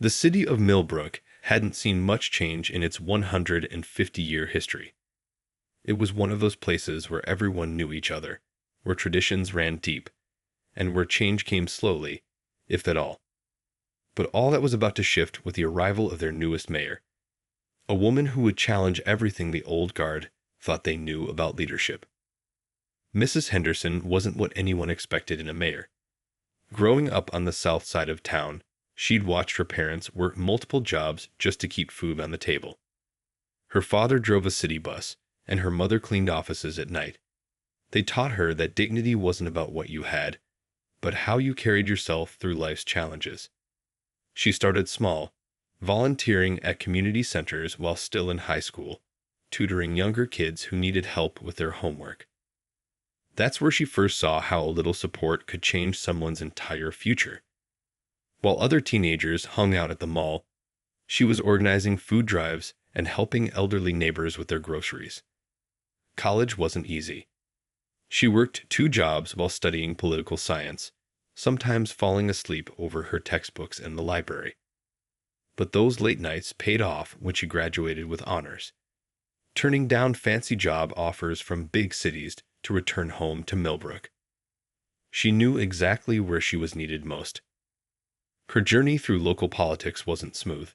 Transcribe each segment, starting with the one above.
The city of Millbrook hadn't seen much change in its 150-year history. It was one of those places where everyone knew each other, where traditions ran deep, and where change came slowly, if at all. But all that was about to shift with the arrival of their newest mayor, a woman who would challenge everything the old guard thought they knew about leadership. Mrs. Henderson wasn't what anyone expected in a mayor. Growing up on the south side of town, she'd watched her parents work multiple jobs just to keep food on the table. Her father drove a city bus, and her mother cleaned offices at night. They taught her that dignity wasn't about what you had, but how you carried yourself through life's challenges. She started small, volunteering at community centers while still in high school, tutoring younger kids who needed help with their homework. That's where she first saw how a little support could change someone's entire future. While other teenagers hung out at the mall, she was organizing food drives and helping elderly neighbors with their groceries. College wasn't easy. She worked 2 jobs while studying political science, sometimes falling asleep over her textbooks in the library. But those late nights paid off when she graduated with honors, turning down fancy job offers from big cities to return home to Millbrook. She knew exactly where she was needed most. Her journey through local politics wasn't smooth.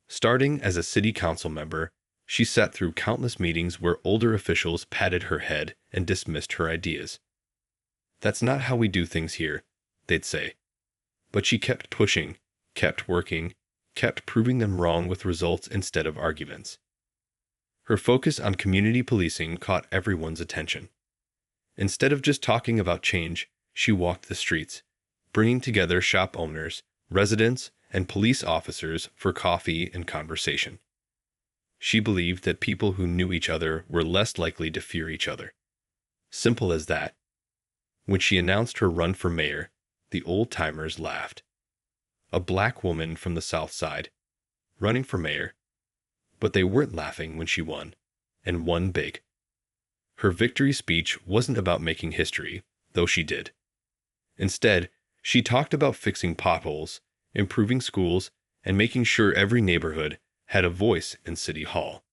Starting as a city council member, she sat through countless meetings where older officials patted her head and dismissed her ideas. "That's not how we do things here," they'd say. But she kept pushing, kept working, kept proving them wrong with results instead of arguments. Her focus on community policing caught everyone's attention. Instead of just talking about change, she walked the streets, bringing together shop owners, residents, and police officers for coffee and conversation. She believed that people who knew each other were less likely to fear each other. Simple as that. When she announced her run for mayor, the old-timers laughed. A black woman from the South Side, running for mayor. But they weren't laughing when she won, and won big. Her victory speech wasn't about making history, though she did. Instead, she talked about fixing potholes, improving schools, and making sure every neighborhood had a voice in City Hall.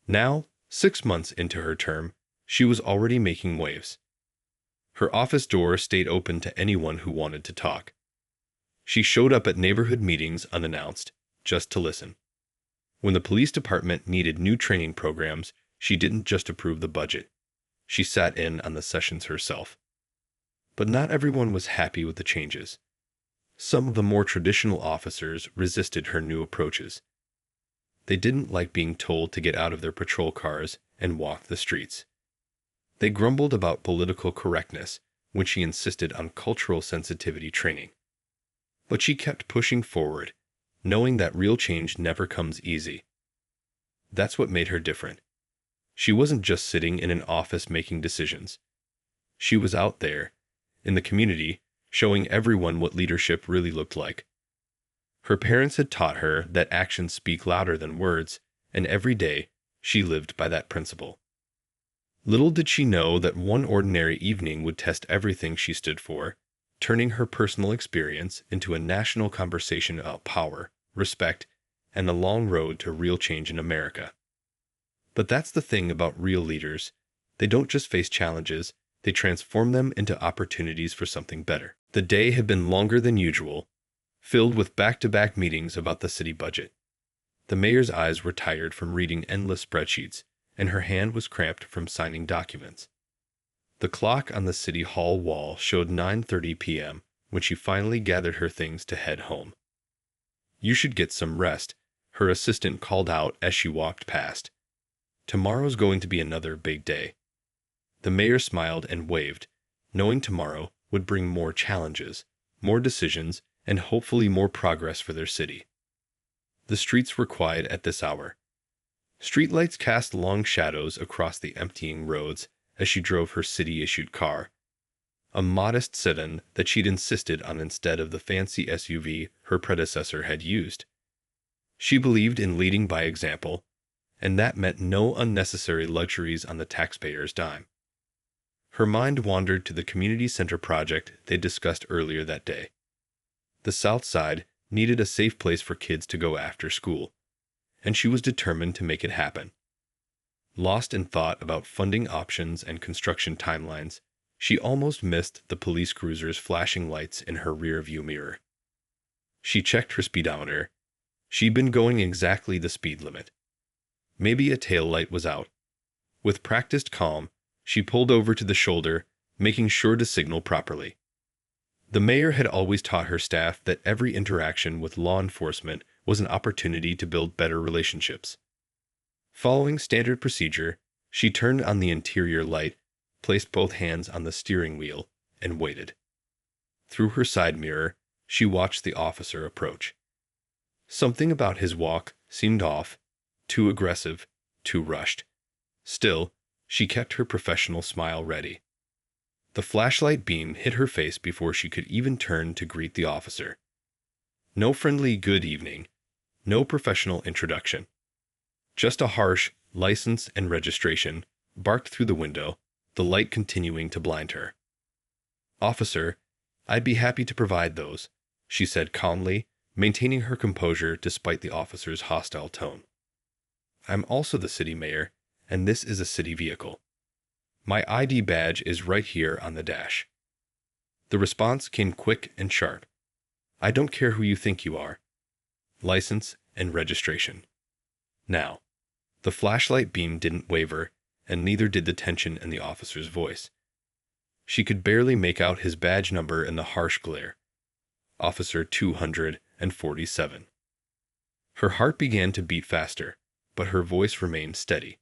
Now, 6 months into her term, she was already making waves. Her office door stayed open to anyone who wanted to talk. She showed up at neighborhood meetings unannounced, just to listen. When the police department needed new training programs, she didn't just approve the budget. She sat in on the sessions herself. But not everyone was happy with the changes. Some of the more traditional officers resisted her new approaches. They didn't like being told to get out of their patrol cars and walk the streets. They grumbled about political correctness when she insisted on cultural sensitivity training. But she kept pushing forward, knowing that real change never comes easy. That's what made her different. She wasn't just sitting in an office making decisions. She was out there, in the community, showing everyone what leadership really looked like. Her parents had taught her that actions speak louder than words, and every day she lived by that principle. Little did she know that one ordinary evening would test everything she stood for, turning her personal experience into a national conversation about power, respect, and the long road to real change in America. But that's the thing about real leaders. They don't just face challenges, they transform them into opportunities for something better. The day had been longer than usual, filled with back-to-back meetings about the city budget. The mayor's eyes were tired from reading endless spreadsheets, and her hand was cramped from signing documents. The clock on the city hall wall showed 9:30 p.m. when she finally gathered her things to head home. "You should get some rest," her assistant called out as she walked past. "Tomorrow's going to be another big day." The mayor smiled and waved, knowing tomorrow would bring more challenges, more decisions, and hopefully more progress for their city. The streets were quiet at this hour. Streetlights cast long shadows across the emptying roads as she drove her city-issued car, a modest sedan that she'd insisted on instead of the fancy SUV her predecessor had used. She believed in leading by example, and that meant no unnecessary luxuries on the taxpayer's dime. Her mind wandered to the community center project they discussed earlier that day. The South Side needed a safe place for kids to go after school, and she was determined to make it happen. Lost in thought about funding options and construction timelines, she almost missed the police cruiser's flashing lights in her rear-view mirror. She checked her speedometer. She'd been going exactly the speed limit. Maybe a tail light was out. With practiced calm, she pulled over to the shoulder, making sure to signal properly. The mayor had always taught her staff that every interaction with law enforcement was an opportunity to build better relationships. Following standard procedure, she turned on the interior light, placed both hands on the steering wheel, and waited. Through her side mirror, she watched the officer approach. Something about his walk seemed off, too aggressive, too rushed. Still, she kept her professional smile ready. The flashlight beam hit her face before she could even turn to greet the officer. No friendly good evening, no professional introduction. Just a harsh license and registration barked through the window, the light continuing to blind her. "Officer, I'd be happy to provide those," she said calmly, maintaining her composure despite the officer's hostile tone. "I'm also the city mayor, and this is a city vehicle. My ID badge is right here on the dash." The response came quick and sharp. "I don't care who you think you are. License and registration. Now." The flashlight beam didn't waver, and neither did the tension in the officer's voice. She could barely make out his badge number in the harsh glare. Officer 247. Her heart began to beat faster, but her voice remained steady.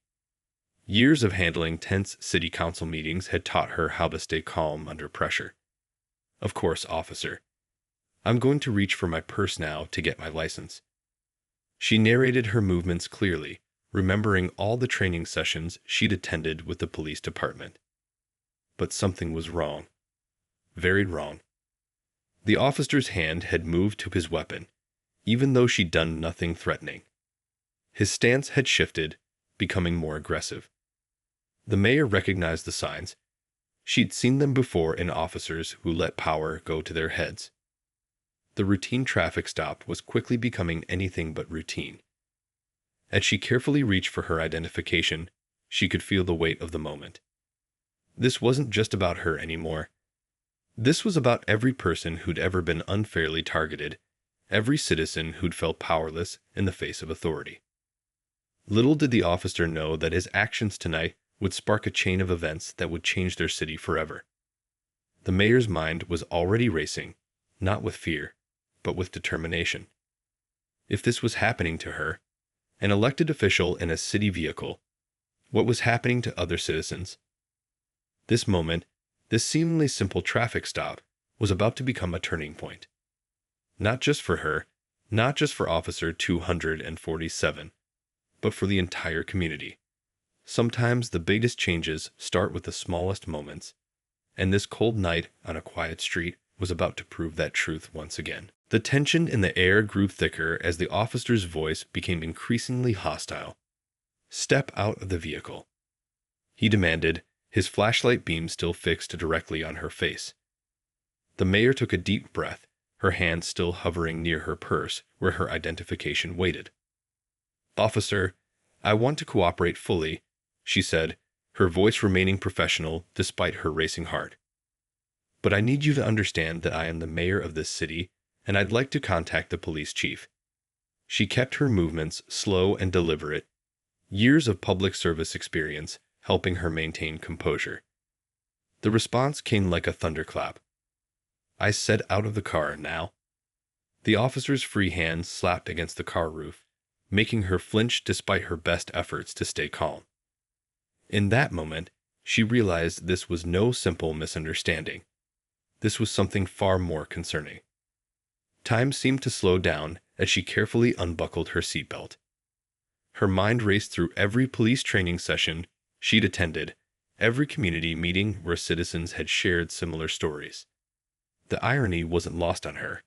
Years of handling tense city council meetings had taught her how to stay calm under pressure. "Of course, officer. I'm going to reach for my purse now to get my license." She narrated her movements clearly, remembering all the training sessions she'd attended with the police department. But something was wrong. Very wrong. The officer's hand had moved to his weapon, even though she'd done nothing threatening. His stance had shifted, becoming more aggressive. The mayor recognized the signs. She'd seen them before in officers who let power go to their heads. The routine traffic stop was quickly becoming anything but routine. As she carefully reached for her identification, she could feel the weight of the moment. This wasn't just about her anymore. This was about every person who'd ever been unfairly targeted, every citizen who'd felt powerless in the face of authority. Little did the officer know that his actions tonight would spark a chain of events that would change their city forever. The mayor's mind was already racing, not with fear, but with determination. If this was happening to her, an elected official in a city vehicle, what was happening to other citizens? This moment, this seemingly simple traffic stop, was about to become a turning point. Not just for her, not just for Officer 247, but for the entire community. Sometimes the biggest changes start with the smallest moments, and this cold night on a quiet street was about to prove that truth once again. The tension in the air grew thicker as the officer's voice became increasingly hostile. "Step out of the vehicle," he demanded, his flashlight beam still fixed directly on her face. The mayor took a deep breath, her hand still hovering near her purse where her identification waited. "Officer, I want to cooperate fully," she said, her voice remaining professional despite her racing heart. "But I need you to understand that I am the mayor of this city, and I'd like to contact the police chief." She kept her movements slow and deliberate, years of public service experience helping her maintain composure. The response came like a thunderclap. "I said out of the car now." The officer's free hand slapped against the car roof, making her flinch despite her best efforts to stay calm. In that moment, she realized this was no simple misunderstanding. This was something far more concerning. Time seemed to slow down as she carefully unbuckled her seatbelt. Her mind raced through every police training session she'd attended, every community meeting where citizens had shared similar stories. The irony wasn't lost on her.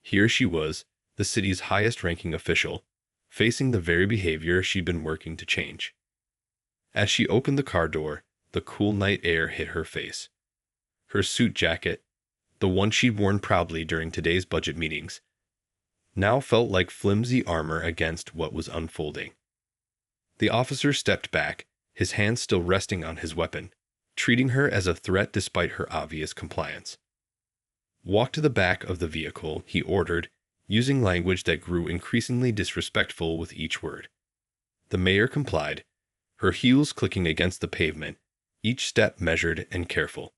Here she was, the city's highest-ranking official, facing the very behavior she'd been working to change. As she opened the car door, the cool night air hit her face. Her suit jacket, the one she'd worn proudly during today's budget meetings, now felt like flimsy armor against what was unfolding. The officer stepped back, his hand still resting on his weapon, treating her as a threat despite her obvious compliance. "Walk to the back of the vehicle," he ordered, using language that grew increasingly disrespectful with each word. The mayor complied, her heels clicking against the pavement, each step measured and careful.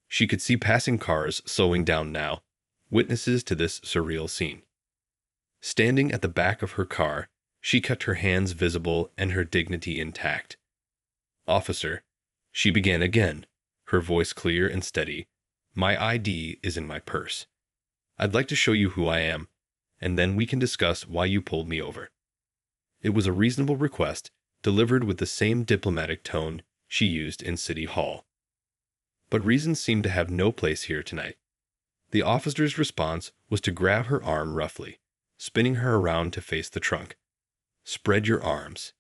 She could see passing cars slowing down now, witnesses to this surreal scene. Standing at the back of her car, she kept her hands visible and her dignity intact. "Officer," she began again, her voice clear and steady, "my ID is in my purse. I'd like to show you who I am, and then we can discuss why you pulled me over." It was a reasonable request, delivered with the same diplomatic tone she used in City Hall. But reason seemed to have no place here tonight. The officer's response was to grab her arm roughly, spinning her around to face the trunk. "Spread your arms,"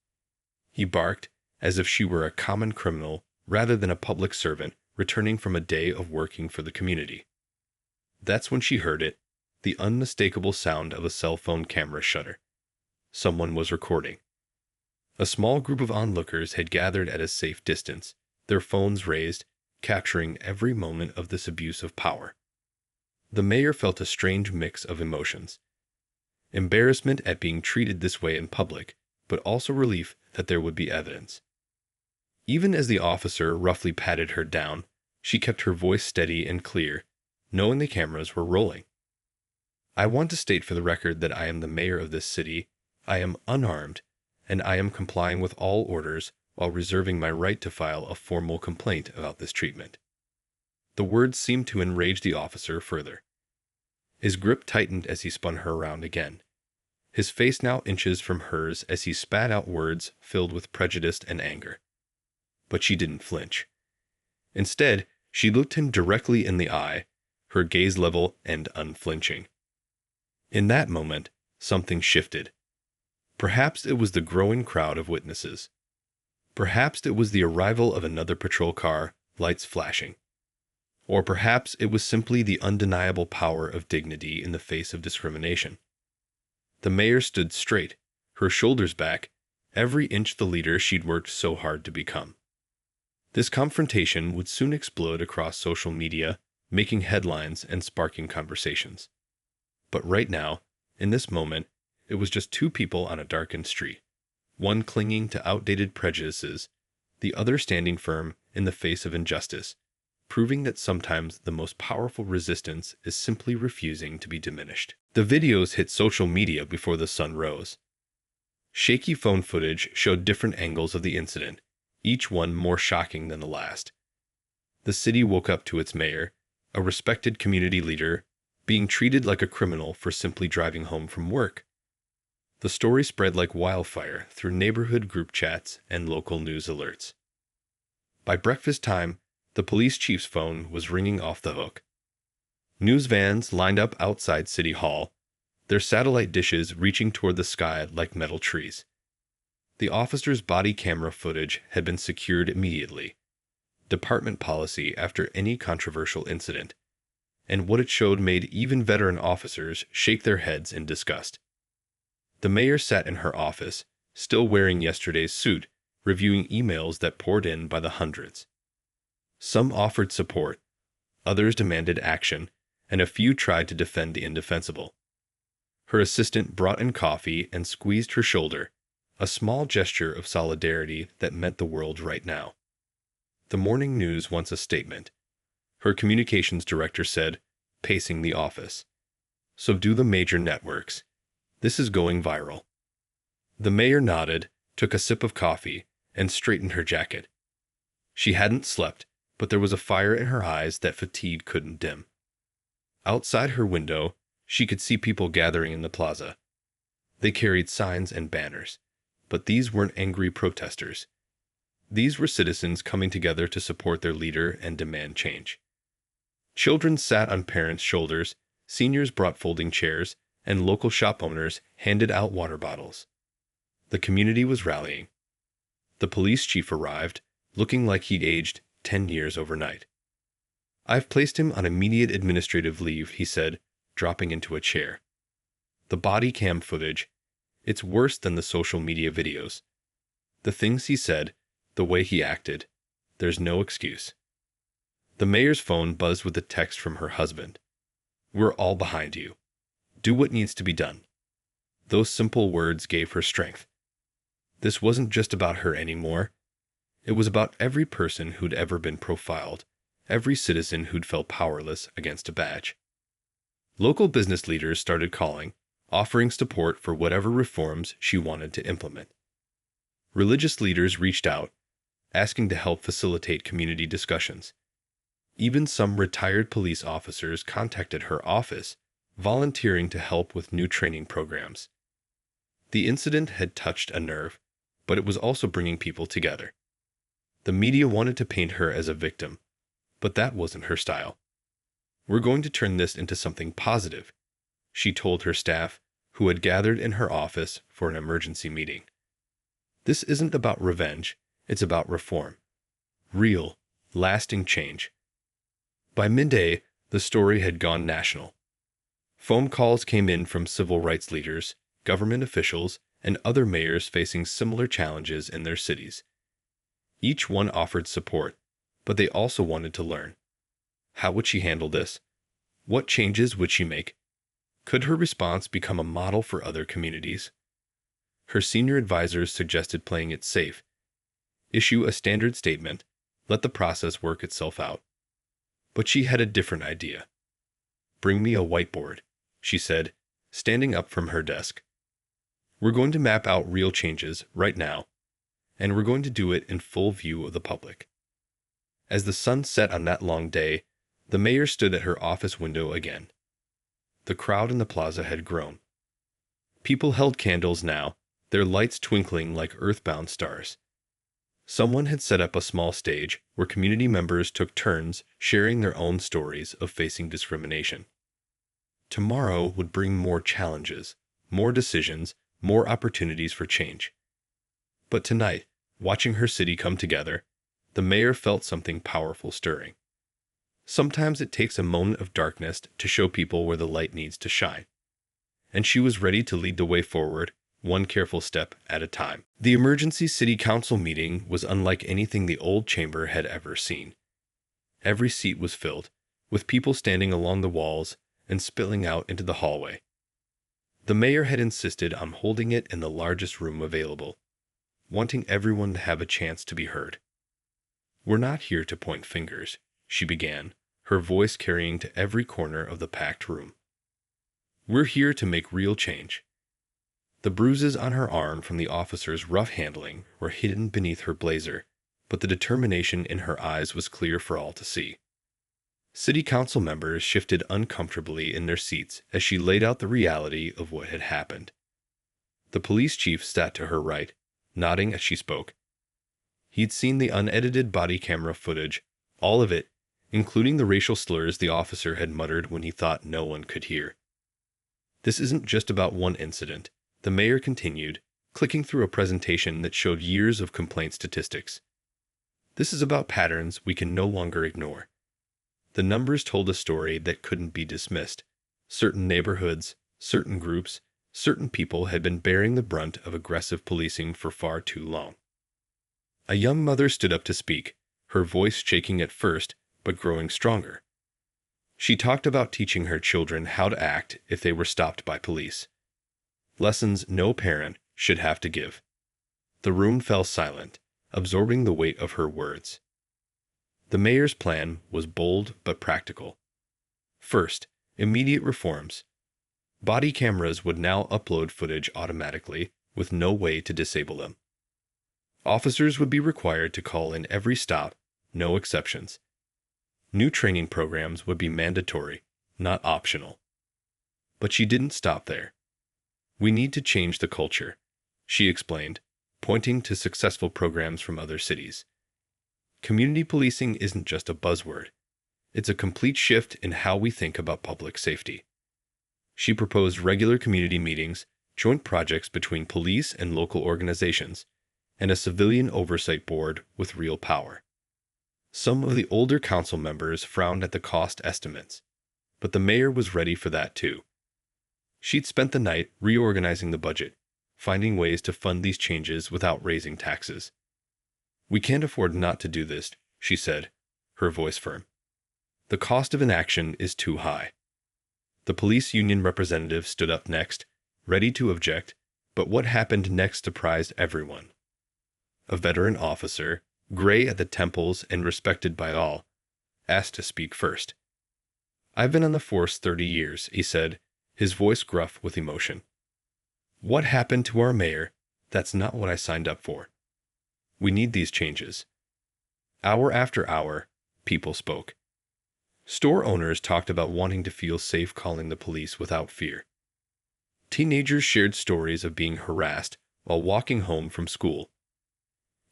he barked, as if she were a common criminal rather than a public servant returning from a day of working for the community. That's when she heard it, the unmistakable sound of a cell phone camera shutter. Someone was recording. A small group of onlookers had gathered at a safe distance, their phones raised, capturing every moment of this abuse of power. The mayor felt a strange mix of emotions. Embarrassment at being treated this way in public, but also relief that there would be evidence. Even as the officer roughly patted her down, she kept her voice steady and clear, knowing the cameras were rolling. "I want to state for the record that I am the mayor of this city, I am unarmed, and I am complying with all orders while reserving my right to file a formal complaint about this treatment." The words seemed to enrage the officer further. His grip tightened as he spun her around again, his face now inches from hers as he spat out words filled with prejudice and anger. But she didn't flinch. Instead, she looked him directly in the eye, her gaze level and unflinching. In that moment, something shifted. Perhaps it was the growing crowd of witnesses. Perhaps it was the arrival of another patrol car, lights flashing. Or perhaps it was simply the undeniable power of dignity in the face of discrimination. The mayor stood straight, her shoulders back, every inch the leader she'd worked so hard to become. This confrontation would soon explode across social media, making headlines and sparking conversations. But right now, in this moment, it was just two people on a darkened street, one clinging to outdated prejudices, the other standing firm in the face of injustice, proving that sometimes the most powerful resistance is simply refusing to be diminished. The videos hit social media before the sun rose. Shaky phone footage showed different angles of the incident, each one more shocking than the last. The city woke up to its mayor, a respected community leader, being treated like a criminal for simply driving home from work. The story spread like wildfire through neighborhood group chats and local news alerts. By breakfast time, the police chief's phone was ringing off the hook. News vans lined up outside City Hall, their satellite dishes reaching toward the sky like metal trees. The officer's body camera footage had been secured immediately, department policy after any controversial incident, and what it showed made even veteran officers shake their heads in disgust. The mayor sat in her office, still wearing yesterday's suit, reviewing emails that poured in by the hundreds. Some offered support, others demanded action, and a few tried to defend the indefensible. Her assistant brought in coffee and squeezed her shoulder, a small gesture of solidarity that meant the world right now. The morning news wants a statement, her communications director said, pacing the office. "So do the major networks. This is going viral." The mayor nodded, took a sip of coffee, and straightened her jacket. She hadn't slept, but there was a fire in her eyes that fatigue couldn't dim. Outside her window, she could see people gathering in the plaza. They carried signs and banners, but these weren't angry protesters. These were citizens coming together to support their leader and demand change. Children sat on parents' shoulders, seniors brought folding chairs, and local shop owners handed out water bottles. The community was rallying. The police chief arrived, looking like he'd aged 10 years overnight. "I've placed him on immediate administrative leave," he said, dropping into a chair. The body cam footage, it's worse than the social media videos. The things he said, the way he acted, there's no excuse. The mayor's phone buzzed with a text from her husband. We're all behind you. Do what needs to be done. Those simple words gave her strength. This wasn't just about her anymore. It was about every person who'd ever been profiled, every citizen who'd felt powerless against a badge. Local business leaders started calling, offering support for whatever reforms she wanted to implement. Religious leaders reached out, asking to help facilitate community discussions. Even some retired police officers contacted her office, volunteering to help with new training programs. The incident had touched a nerve, but it was also bringing people together. The media wanted to paint her as a victim, but that wasn't her style. We're going to turn this into something positive, she told her staff, who had gathered in her office for an emergency meeting. This isn't about revenge, it's about reform. Real, lasting change. By midday, the story had gone national. Phone calls came in from civil rights leaders, government officials, and other mayors facing similar challenges in their cities. Each one offered support, but they also wanted to learn. How would she handle this? What changes would she make? Could her response become a model for other communities? Her senior advisors suggested playing it safe. Issue a standard statement, let the process work itself out. But she had a different idea. Bring me a whiteboard, she said, standing up from her desk. We're going to map out real changes right now, and we're going to do it in full view of the public. As the sun set on that long day, the mayor stood at her office window again. The crowd in the plaza had grown. People held candles now, their lights twinkling like earthbound stars. Someone had set up a small stage where community members took turns sharing their own stories of facing discrimination. Tomorrow would bring more challenges, more decisions, more opportunities for change. But tonight, watching her city come together, the mayor felt something powerful stirring. Sometimes it takes a moment of darkness to show people where the light needs to shine. And she was ready to lead the way forward, one careful step at a time. The emergency city council meeting was unlike anything the old chamber had ever seen. Every seat was filled, with people standing along the walls and spilling out into the hallway. The mayor had insisted on holding it in the largest room available, wanting everyone to have a chance to be heard. We're not here to point fingers, she began, her voice carrying to every corner of the packed room. We're here to make real change. The bruises on her arm from the officer's rough handling were hidden beneath her blazer, but the determination in her eyes was clear for all to see. City council members shifted uncomfortably in their seats as she laid out the reality of what had happened. The police chief sat to her right, nodding as she spoke. He'd seen the unedited body camera footage, all of it, including the racial slurs the officer had muttered when he thought no one could hear. This isn't just about one incident, the mayor continued, clicking through a presentation that showed years of complaint statistics. This is about patterns we can no longer ignore. The numbers told a story that couldn't be dismissed. Certain neighborhoods, certain groups, certain people had been bearing the brunt of aggressive policing for far too long. A young mother stood up to speak, her voice shaking at first, but growing stronger. She talked about teaching her children how to act if they were stopped by police. Lessons no parent should have to give. The room fell silent, absorbing the weight of her words. The mayor's plan was bold but practical. First, immediate reforms. Body cameras would now upload footage automatically, with no way to disable them. Officers would be required to call in every stop, no exceptions. New training programs would be mandatory, not optional. But she didn't stop there. We need to change the culture, she explained, pointing to successful programs from other cities. Community policing isn't just a buzzword. It's a complete shift in how we think about public safety. She proposed regular community meetings, joint projects between police and local organizations, and a civilian oversight board with real power. Some of the older council members frowned at the cost estimates, but the mayor was ready for that too. She'd spent the night reorganizing the budget, finding ways to fund these changes without raising taxes. "We can't afford not to do this," she said, her voice firm. "The cost of inaction is too high." The police union representative stood up next, ready to object, but what happened next surprised everyone. A veteran officer, gray at the temples and respected by all, asked to speak first. "I've been on the force 30 years, he said, his voice gruff with emotion. "What happened to our mayor? That's not what I signed up for. We need these changes." Hour after hour, people spoke. Store owners talked about wanting to feel safe calling the police without fear. Teenagers shared stories of being harassed while walking home from school.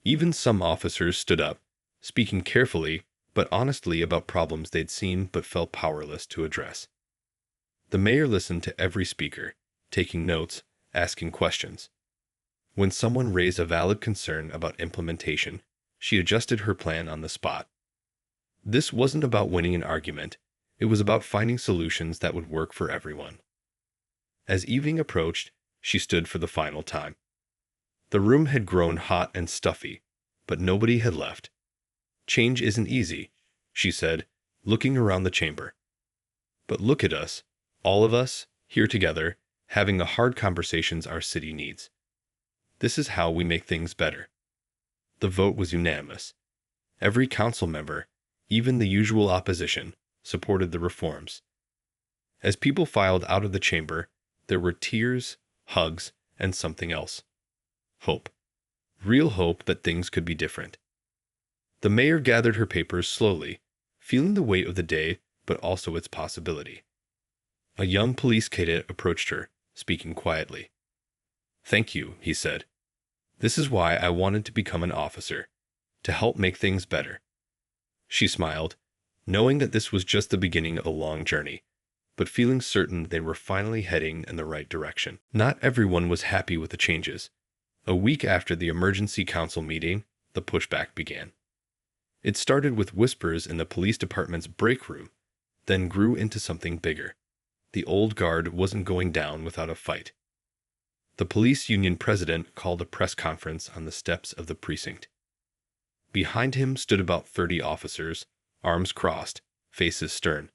Even some officers stood up, speaking carefully but honestly about problems they'd seen but felt powerless to address. The mayor listened to every speaker, taking notes, asking questions. When someone raised a valid concern about implementation, she adjusted her plan on the spot. This wasn't about winning an argument, it was about finding solutions that would work for everyone. As evening approached, she stood for the final time. The room had grown hot and stuffy, but nobody had left. "Change isn't easy," she said, looking around the chamber. "But look at us, all of us, here together, having the hard conversations our city needs. This is how we make things better." The vote was unanimous. Every council member, even the usual opposition, supported the reforms. As people filed out of the chamber, there were tears, hugs, and something else. Hope. Real hope that things could be different. The mayor gathered her papers slowly, feeling the weight of the day but also its possibility. A young police cadet approached her, speaking quietly. "Thank you," he said. "This is why I wanted to become an officer, to help make things better." She smiled, knowing that this was just the beginning of a long journey, but feeling certain they were finally heading in the right direction. Not everyone was happy with the changes. A week after the emergency council meeting, the pushback began. It started with whispers in the police department's break room, then grew into something bigger. The old guard wasn't going down without a fight. The police union president called a press conference on the steps of the precinct. Behind him stood about 30 officers, arms crossed, faces stern.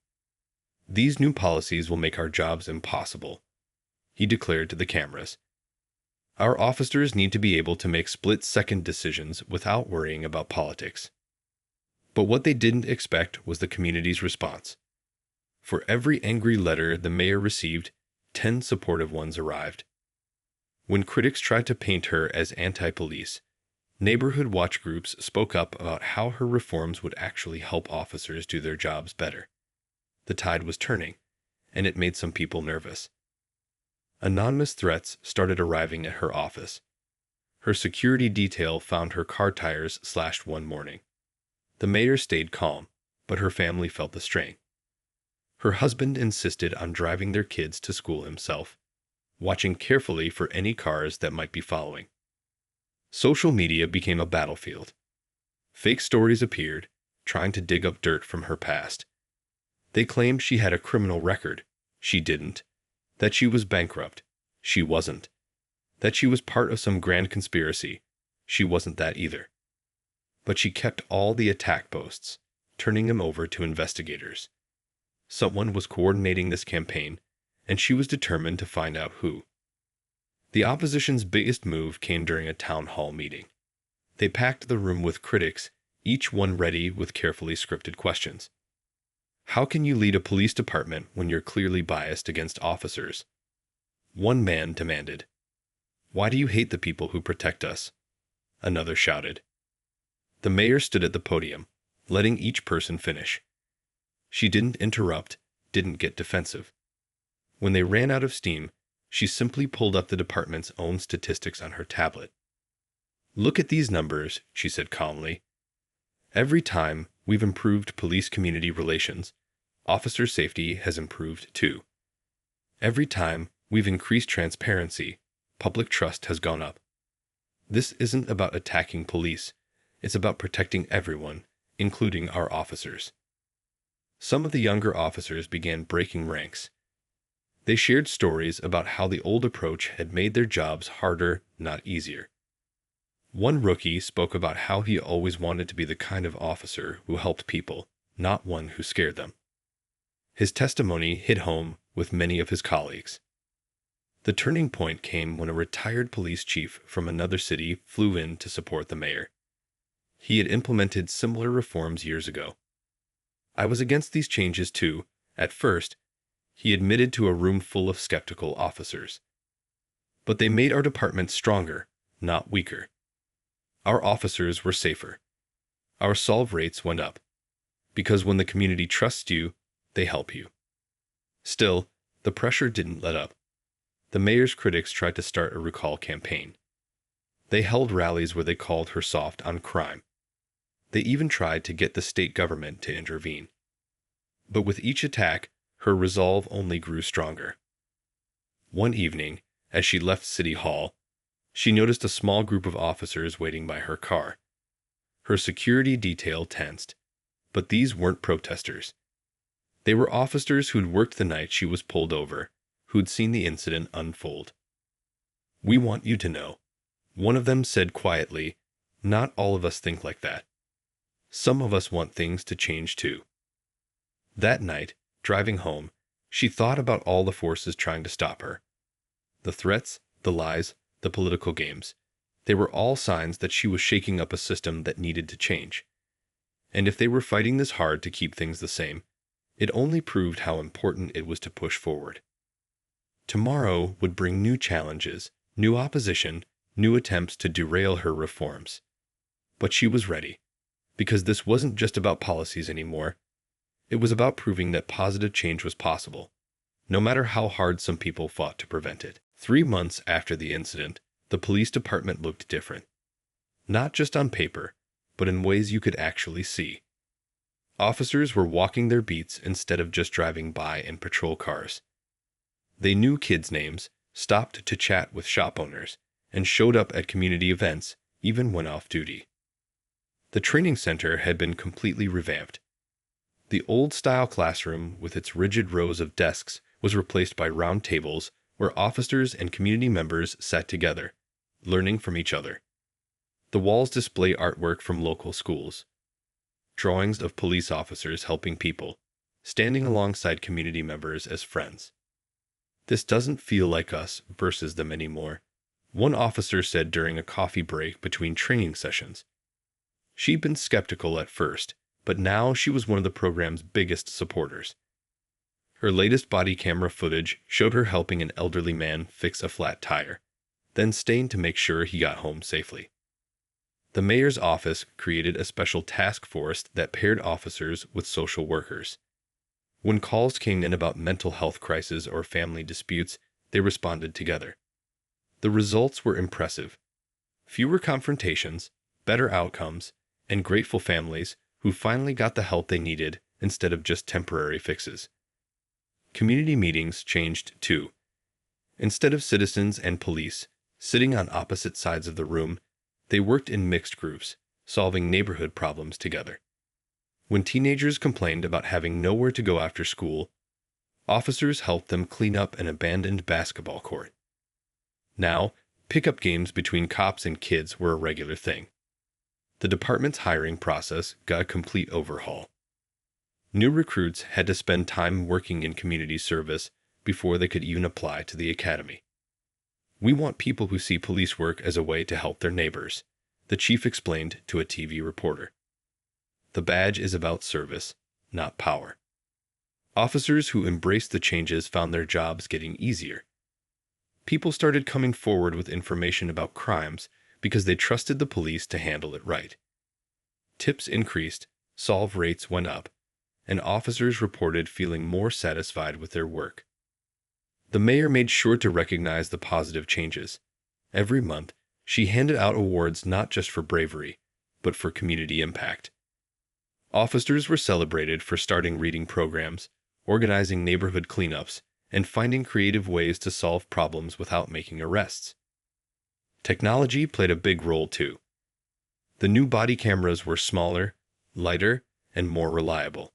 "These new policies will make our jobs impossible," he declared to the cameras. "Our officers need to be able to make split-second decisions without worrying about politics." But what they didn't expect was the community's response. For every angry letter the mayor received, 10 supportive ones arrived. When critics tried to paint her as anti-police, neighborhood watch groups spoke up about how her reforms would actually help officers do their jobs better. The tide was turning, and it made some people nervous. Anonymous threats started arriving at her office. Her security detail found her car tires slashed one morning. The mayor stayed calm, but her family felt the strain. Her husband insisted on driving their kids to school himself, watching carefully for any cars that might be following. Social media became a battlefield. Fake stories appeared, trying to dig up dirt from her past. They claimed she had a criminal record. She didn't. That she was bankrupt. She wasn't. That she was part of some grand conspiracy. She wasn't that either. But she kept all the attack posts, turning them over to investigators. Someone was coordinating this campaign, and she was determined to find out who. The opposition's biggest move came during a town hall meeting. They packed the room with critics, each one ready with carefully scripted questions. "How can you lead a police department when you're clearly biased against officers?" One man demanded. "Why do you hate the people who protect us?" Another shouted. The mayor stood at the podium, letting each person finish. She didn't interrupt, didn't get defensive. When they ran out of steam, she simply pulled up the department's own statistics on her tablet. "Look at these numbers," she said calmly. "Every time we've improved police-community relations, officer safety has improved too. Every time we've increased transparency, public trust has gone up. This isn't about attacking police, it's about protecting everyone, including our officers." Some of the younger officers began breaking ranks. They shared stories about how the old approach had made their jobs harder, not easier. One rookie spoke about how he always wanted to be the kind of officer who helped people, not one who scared them. His testimony hit home with many of his colleagues. The turning point came when a retired police chief from another city flew in to support the mayor. He had implemented similar reforms years ago. "I was against these changes too, at first," he admitted to a room full of skeptical officers. "But they made our department stronger, not weaker. Our officers were safer. Our solve rates went up. Because when the community trusts you, they help you." Still, the pressure didn't let up. The mayor's critics tried to start a recall campaign. They held rallies where they called her soft on crime. They even tried to get the state government to intervene. But with each attack, her resolve only grew stronger. One evening, as she left City Hall, she noticed a small group of officers waiting by her car. Her security detail tensed, but these weren't protesters. They were officers who'd worked the night she was pulled over, who'd seen the incident unfold. "We want you to know," one of them said quietly, "not all of us think like that. Some of us want things to change too." That night, driving home, she thought about all the forces trying to stop her. The threats, the lies, the political games. They were all signs that she was shaking up a system that needed to change. And if they were fighting this hard to keep things the same, it only proved how important it was to push forward. Tomorrow would bring new challenges, new opposition, new attempts to derail her reforms. But she was ready, because this wasn't just about policies anymore. It was about proving that positive change was possible, no matter how hard some people fought to prevent it. 3 months after the incident, the police department looked different. Not just on paper, but in ways you could actually see. Officers were walking their beats instead of just driving by in patrol cars. They knew kids' names, stopped to chat with shop owners, and showed up at community events, even when off duty. The training center had been completely revamped. The old-style classroom with its rigid rows of desks was replaced by round tables where officers and community members sat together, learning from each other. The walls display artwork from local schools, drawings of police officers helping people, standing alongside community members as friends. "This doesn't feel like us versus them anymore," one officer said during a coffee break between training sessions. She'd been skeptical at first, but now she was one of the program's biggest supporters. Her latest body camera footage showed her helping an elderly man fix a flat tire, then staying to make sure he got home safely. The mayor's office created a special task force that paired officers with social workers. When calls came in about mental health crises or family disputes, they responded together. The results were impressive. Fewer confrontations, better outcomes, and grateful families who finally got the help they needed instead of just temporary fixes. Community meetings changed too. Instead of citizens and police sitting on opposite sides of the room, they worked in mixed groups, solving neighborhood problems together. When teenagers complained about having nowhere to go after school, officers helped them clean up an abandoned basketball court. Now, pickup games between cops and kids were a regular thing. The department's hiring process got a complete overhaul. New recruits had to spend time working in community service before they could even apply to the academy. "We want people who see police work as a way to help their neighbors," the chief explained to a TV reporter. "The badge is about service, not power." Officers who embraced the changes found their jobs getting easier. People started coming forward with information about crimes because they trusted the police to handle it right. Tips increased, solve rates went up, and officers reported feeling more satisfied with their work. The mayor made sure to recognize the positive changes. Every month, she handed out awards not just for bravery, but for community impact. Officers were celebrated for starting reading programs, organizing neighborhood cleanups, and finding creative ways to solve problems without making arrests. Technology played a big role too. The new body cameras were smaller, lighter, and more reliable.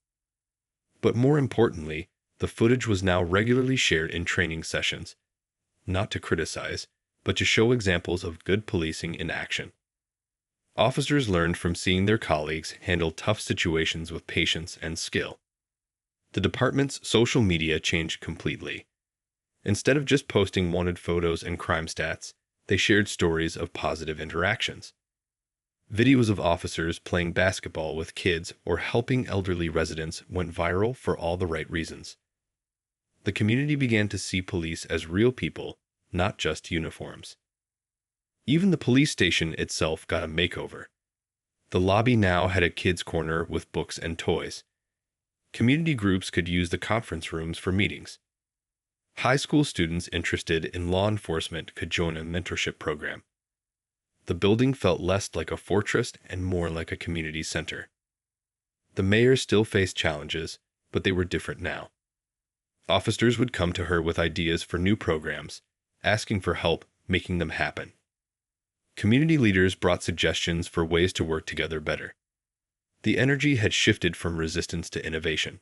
But more importantly, The footage was now regularly shared in training sessions, not to criticize, but to show examples of good policing in action. Officers learned from seeing their colleagues handle tough situations with patience and skill. The department's social media changed completely. Instead of just posting wanted photos and crime stats, they shared stories of positive interactions. Videos of officers playing basketball with kids or helping elderly residents went viral for all the right reasons. The community began to see police as real people, not just uniforms. Even the police station itself got a makeover. The lobby now had a kids' corner with books and toys. Community groups could use the conference rooms for meetings. High school students interested in law enforcement could join a mentorship program. The building felt less like a fortress and more like a community center. The mayor still faced challenges, but they were different now. Officers would come to her with ideas for new programs, asking for help making them happen. Community leaders brought suggestions for ways to work together better. The energy had shifted from resistance to innovation.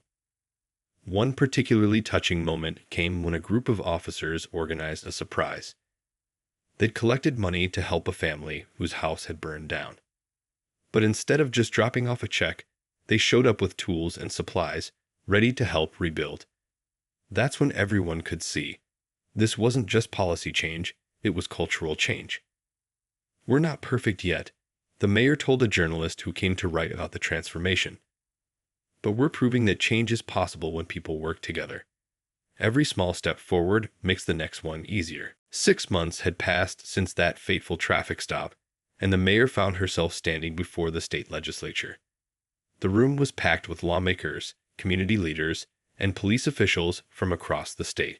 One particularly touching moment came when a group of officers organized a surprise. They'd collected money to help a family whose house had burned down. But instead of just dropping off a check, they showed up with tools and supplies, ready to help rebuild. That's when everyone could see. This wasn't just policy change, it was cultural change. "We're not perfect yet," the mayor told a journalist who came to write about the transformation. "But we're proving that change is possible when people work together. Every small step forward makes the next one easier." 6 months had passed since that fateful traffic stop, and the mayor found herself standing before the state legislature. The room was packed with lawmakers, community leaders, and police officials from across the state.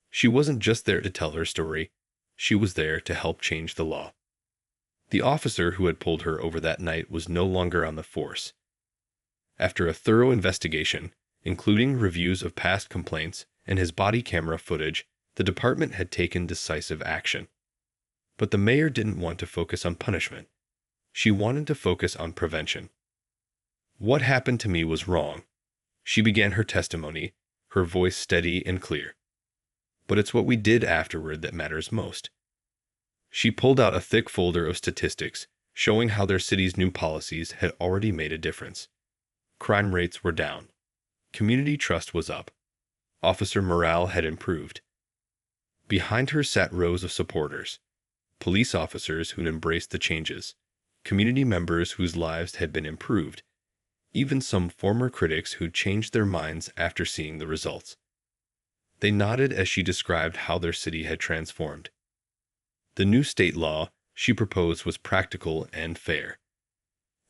She wasn't just there to tell her story, she was there to help change the law. The officer who had pulled her over that night was no longer on the force. After a thorough investigation, including reviews of past complaints and his body camera footage, the department had taken decisive action. But the mayor didn't want to focus on punishment. She wanted to focus on prevention. "What happened to me was wrong." She began her testimony, her voice steady and clear. "But it's what we did afterward that matters most." She pulled out a thick folder of statistics, showing how their city's new policies had already made a difference. Crime rates were down. Community trust was up. Officer morale had improved. Behind her sat rows of supporters, police officers who'd embraced the changes, community members whose lives had been improved, even some former critics who'd changed their minds after seeing the results. They nodded as she described how their city had transformed. The new state law she proposed was practical and fair.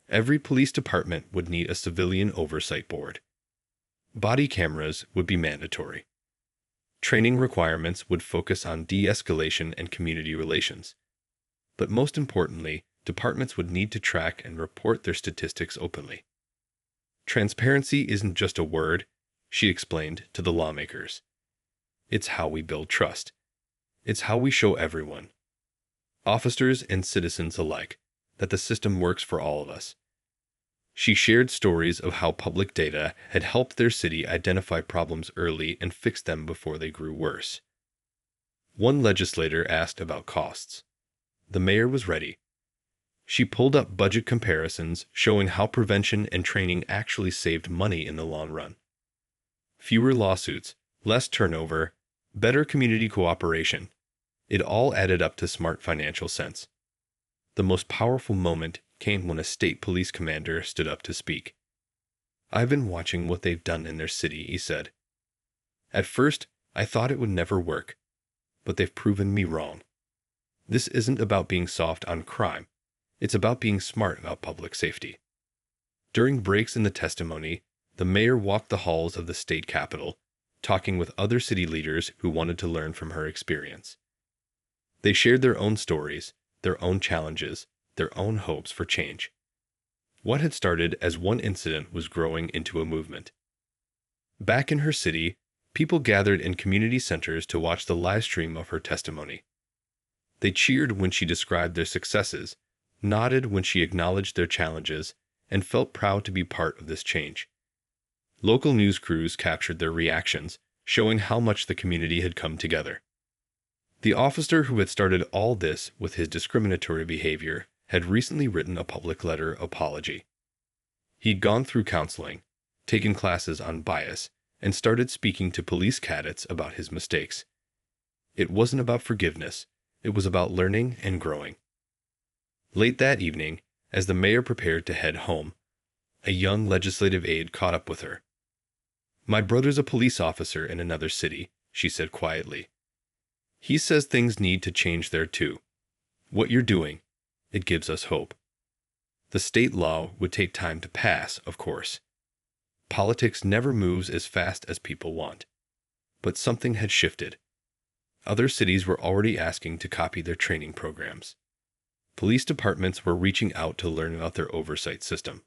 Every police department would need a civilian oversight board. Body cameras would be mandatory. Training requirements would focus on de-escalation and community relations. But most importantly, departments would need to track and report their statistics openly. "Transparency isn't just a word," she explained to the lawmakers. "It's how we build trust. It's how we show everyone, officers and citizens alike, that the system works for all of us." She shared stories of how public data had helped their city identify problems early and fix them before they grew worse. One legislator asked about costs. The mayor was ready. She pulled up budget comparisons showing how prevention and training actually saved money in the long run. Fewer lawsuits, less turnover, better community cooperation. It all added up to smart financial sense. The most powerful moment came when a state police commander stood up to speak. "I've been watching what they've done in their city," he said. "At first, I thought it would never work, but they've proven me wrong. This isn't about being soft on crime. It's about being smart about public safety." During breaks in the testimony, the mayor walked the halls of the state capitol, talking with other city leaders who wanted to learn from her experience. They shared their own stories, their own challenges, their own hopes for change. What had started as one incident was growing into a movement. Back in her city, people gathered in community centers to watch the live stream of her testimony. They cheered when she described their successes, nodded when she acknowledged their challenges, and felt proud to be part of this change. Local news crews captured their reactions, showing how much the community had come together. The officer who had started all this with his discriminatory behavior had recently written a public letter apology. He'd gone through counseling, taken classes on bias, and started speaking to police cadets about his mistakes. It wasn't about forgiveness, it was about learning and growing. Late that evening, as the mayor prepared to head home, a young legislative aide caught up with her. "My brother's a police officer in another city," she said quietly. "He says things need to change there too. What you're doing, it gives us hope." The state law would take time to pass, of course. Politics never moves as fast as people want. But something had shifted. Other cities were already asking to copy their training programs. Police departments were reaching out to learn about their oversight system.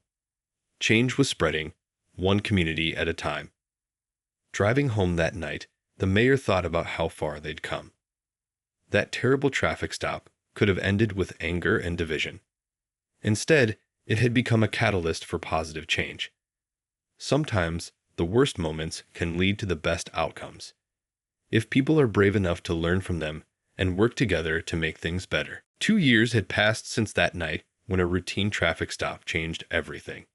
Change was spreading, one community at a time. Driving home that night, the mayor thought about how far they'd come. That terrible traffic stop could have ended with anger and division. Instead, it had become a catalyst for positive change. Sometimes, the worst moments can lead to the best outcomes, if people are brave enough to learn from them and work together to make things better. 2 years had passed since that night when a routine traffic stop changed everything.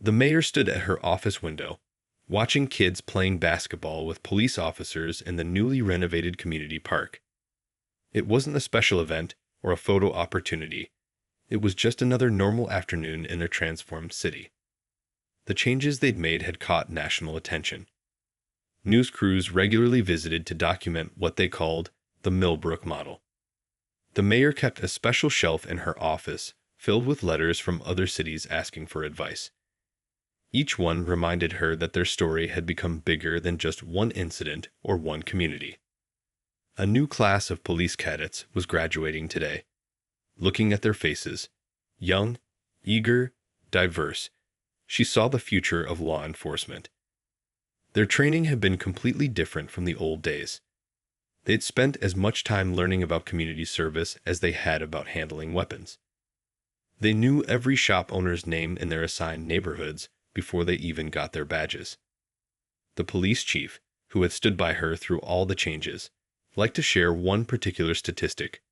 The mayor stood at her office window, watching kids playing basketball with police officers in the newly renovated community park. It wasn't a special event or a photo opportunity. It was just another normal afternoon in a transformed city. The changes they'd made had caught national attention. News crews regularly visited to document what they called the Millbrook model. The mayor kept a special shelf in her office filled with letters from other cities asking for advice. Each one reminded her that their story had become bigger than just one incident or one community. A new class of police cadets was graduating today. Looking at their faces, young, eager, diverse, she saw the future of law enforcement. Their training had been completely different from the old days. They'd spent as much time learning about community service as they had about handling weapons. They knew every shop owner's name in their assigned neighborhoods before they even got their badges. The police chief, who had stood by her through all the changes, liked to share one particular statistic.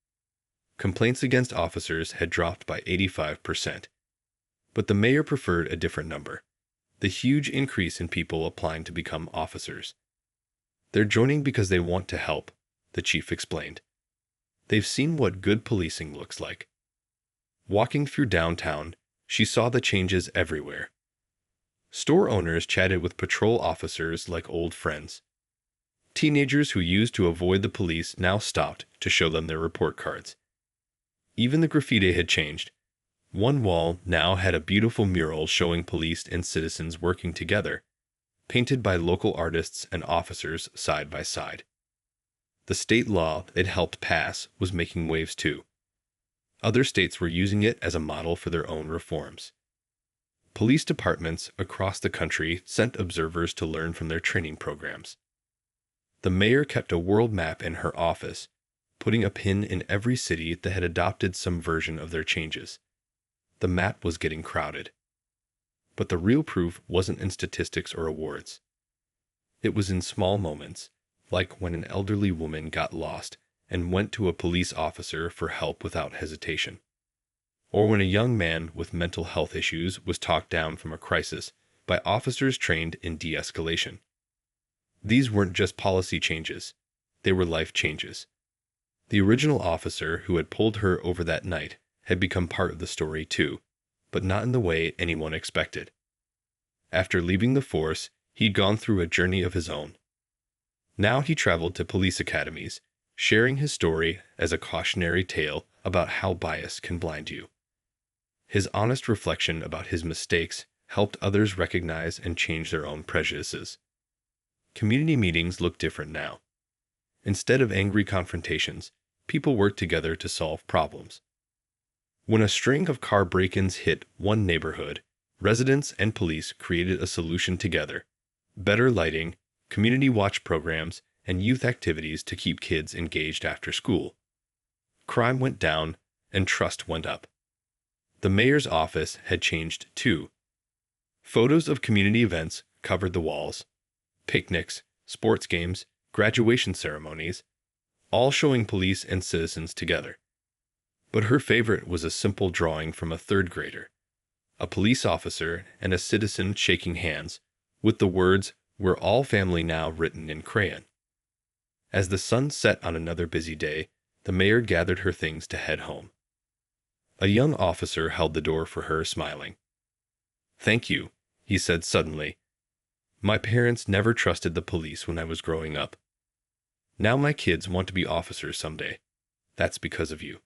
Complaints against officers had dropped by 85%. But the mayor preferred a different number: the huge increase in people applying to become officers. "They're joining because they want to help," the chief explained. "They've seen what good policing looks like." Walking through downtown, she saw the changes everywhere. Store owners chatted with patrol officers like old friends. Teenagers who used to avoid the police now stopped to show them their report cards. Even the graffiti had changed. One wall now had a beautiful mural showing police and citizens working together, painted by local artists and officers side by side. The state law it helped pass was making waves too. Other states were using it as a model for their own reforms. Police departments across the country sent observers to learn from their training programs. The mayor kept a world map in her office, putting a pin in every city that had adopted some version of their changes. The map was getting crowded. But the real proof wasn't in statistics or awards. It was in small moments, like when an elderly woman got lost and went to a police officer for help without hesitation, or when a young man with mental health issues was talked down from a crisis by officers trained in de-escalation. These weren't just policy changes, they were life changes. The original officer who had pulled her over that night had become part of the story too, but not in the way anyone expected. After leaving the force, he'd gone through a journey of his own. Now he traveled to police academies, sharing his story as a cautionary tale about how bias can blind you. His honest reflection about his mistakes helped others recognize and change their own prejudices. Community meetings look different now. Instead of angry confrontations, people work together to solve problems. When a string of car break-ins hit one neighborhood, residents and police created a solution together: better lighting, community watch programs, and youth activities to keep kids engaged after school. Crime went down, and trust went up. The mayor's office had changed too. Photos of community events covered the walls. Picnics, sports games, graduation ceremonies, all showing police and citizens together. But her favorite was a simple drawing from a third grader, a police officer and a citizen shaking hands, with the words, "We're all family now," written in crayon. As the sun set on another busy day, the mayor gathered her things to head home. A young officer held the door for her, smiling. "Thank you," he said suddenly. "My parents never trusted the police when I was growing up. Now my kids want to be officers someday. That's because of you."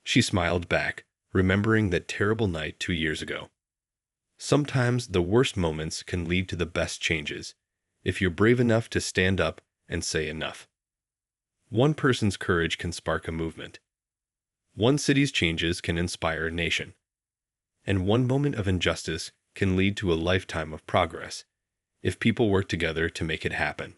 She smiled back, remembering that terrible night 2 years ago. Sometimes the worst moments can lead to the best changes, if you're brave enough to stand up and say enough. One person's courage can spark a movement. One city's changes can inspire a nation. And one moment of injustice can lead to a lifetime of progress, if people work together to make it happen.